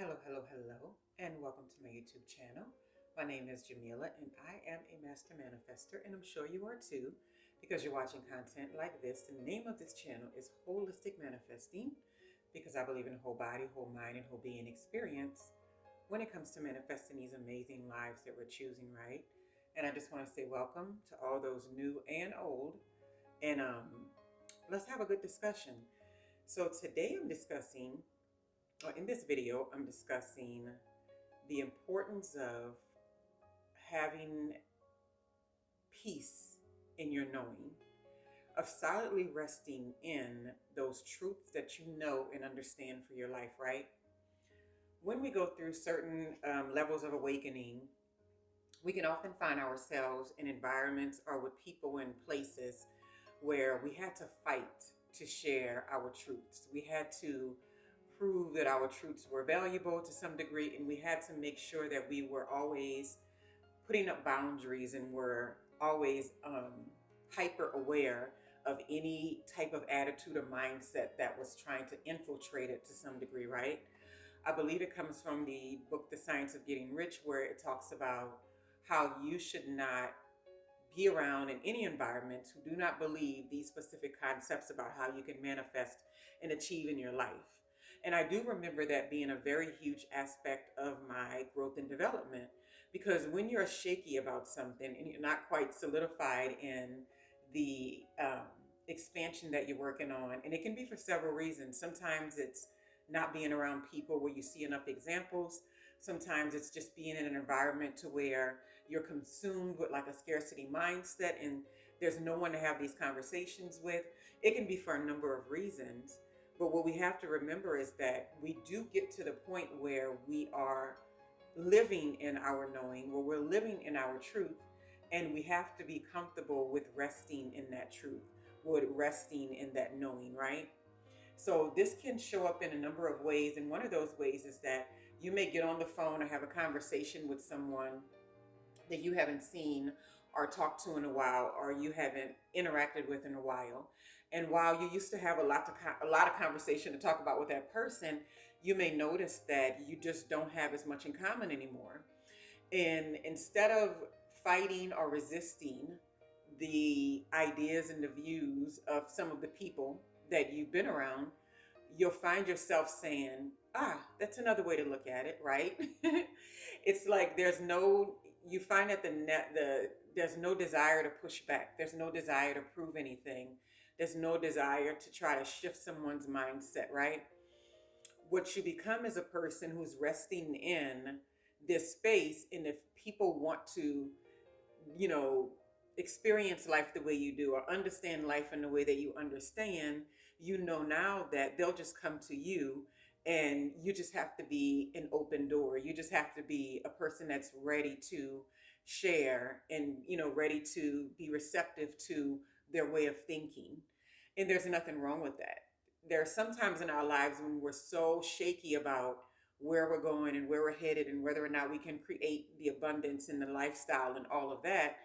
Hello, hello, hello, and welcome to my YouTube channel. My name is Jameelah, and I am a master manifester, and I'm sure you are too, because you're watching content like this. The name of this channel is Holistic Manifesting, because I believe in whole body, whole mind, and whole being experience when it comes to manifesting these amazing lives that we're choosing, right? And I just want to say welcome to all those new and old, and let's have a good discussion. So today I'm discussing in this video, I'm discussing the importance of having peace in your knowing, of solidly resting in those truths that you know and understand for your life, right? When we go through certain levels of awakening, we can often find ourselves in environments or with people in places where we had to fight to share our truths. We had to prove that our truths were valuable to some degree, and we had to make sure that we were always putting up boundaries and were always hyper aware of any type of attitude or mindset that was trying to infiltrate it to some degree, right? I believe it comes from the book The Science of Getting Rich, where it talks about how you should not be around in any environment who do not believe these specific concepts about how you can manifest and achieve in your life. And I do remember that being a very huge aspect of my growth and development, because when you're shaky about something and you're not quite solidified in the expansion that you're working on, and it can be for several reasons. Sometimes it's not being around people where you see enough examples. Sometimes it's just being in an environment to where you're consumed with like a scarcity mindset and there's no one to have these conversations with. It can be for a number of reasons. But what we have to remember is that we do get to the point where we are living in our knowing, where we're living in our truth, and we have to be comfortable with resting in that truth, with resting in that knowing, right? So this can show up in a number of ways. And one of those ways is that you may get on the phone or have a conversation with someone that you haven't seen or talked to in a while, or you haven't interacted with in a while. And while you used to have a lot of conversation to talk about with that person, you may notice that you just don't have as much in common anymore. And instead of fighting or resisting the ideas and the views of some of the people that you've been around, you'll find yourself saying, that's another way to look at it, right? It's like you find that there's no desire to push back. There's no desire to prove anything. There's no desire to try to shift someone's mindset, right? What you become is a person who's resting in this space. And if people want to, you know, experience life the way you do or understand life in the way that you understand, you know now that they'll just come to you, and you just have to be an open door. You just have to be a person that's ready to share and, ready to be receptive to their way of thinking. And there's nothing wrong with that. There are some times in our lives when we're so shaky about where we're going and where we're headed and whether or not we can create the abundance and the lifestyle and all of that,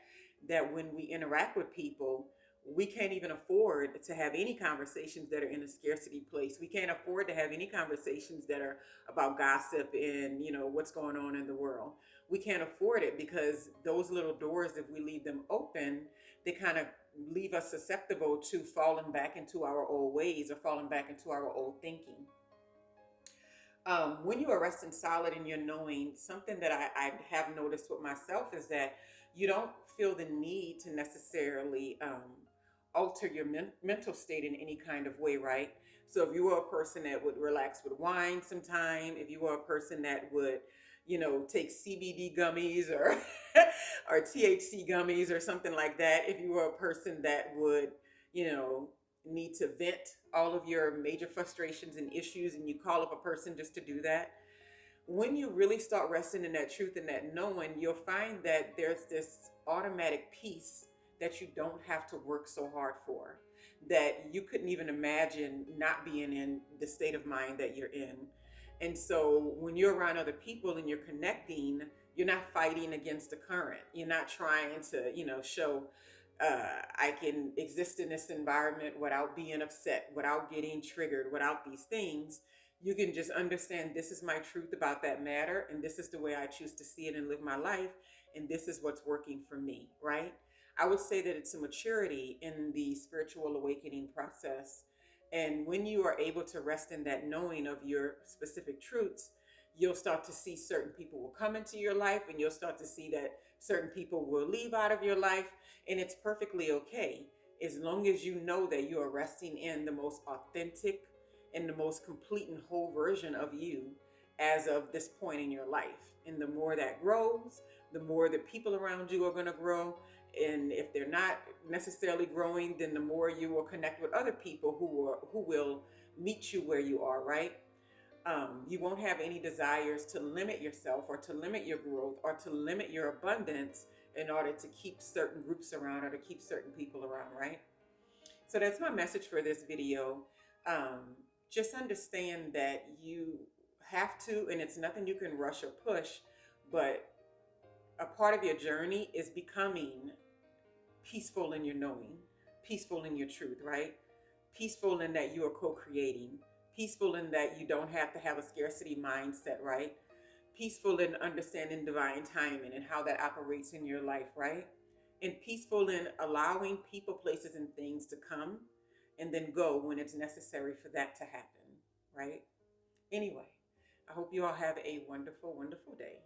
that when we interact with people, we can't even afford to have any conversations that are in a scarcity place. We can't afford to have any conversations that are about gossip and, what's going on in the world. We can't afford it, because those little doors, if we leave them open, they kind of leave us susceptible to falling back into our old ways or falling back into our old thinking. When you are resting solid in your knowing, something that I have noticed with myself is that you don't feel the need to necessarily alter your mental state in any kind of way, right? So if you were a person that would relax with wine sometime, if you were a person that would, take CBD gummies or or THC gummies or something like that, if you were a person that would, need to vent all of your major frustrations and issues, and you call up a person just to do that, when you really start resting in that truth and that knowing, you'll find that there's this automatic peace that you don't have to work so hard for, that you couldn't even imagine not being in the state of mind that you're in. And so when you're around other people and you're connecting, you're not fighting against the current. You're not trying to, show I can exist in this environment without being upset, without getting triggered, without these things. You can just understand this is my truth about that matter, and this is the way I choose to see it and live my life, and this is what's working for me, right? I would say that it's a maturity in the spiritual awakening process. And when you are able to rest in that knowing of your specific truths, you'll start to see certain people will come into your life, and you'll start to see that certain people will leave out of your life, and it's perfectly okay as long as you know that you are resting in the most authentic and the most complete and whole version of you as of this point in your life. And the more that grows, the more the people around you are going to grow. And if they're not necessarily growing, then the more you will connect with other people who will meet you where you are, right? You won't have any desires to limit yourself or to limit your growth or to limit your abundance in order to keep certain groups around or to keep certain people around, right? So that's my message for this video. Just understand that you have to, and it's nothing you can rush or push, but a part of your journey is becoming peaceful in your knowing, peaceful in your truth, right? Peaceful in that you are co-creating, peaceful in that you don't have to have a scarcity mindset, right? Peaceful in understanding divine timing and how that operates in your life, right? And peaceful in allowing people, places, and things to come and then go when it's necessary for that to happen, right? Anyway, I hope you all have a wonderful, wonderful day.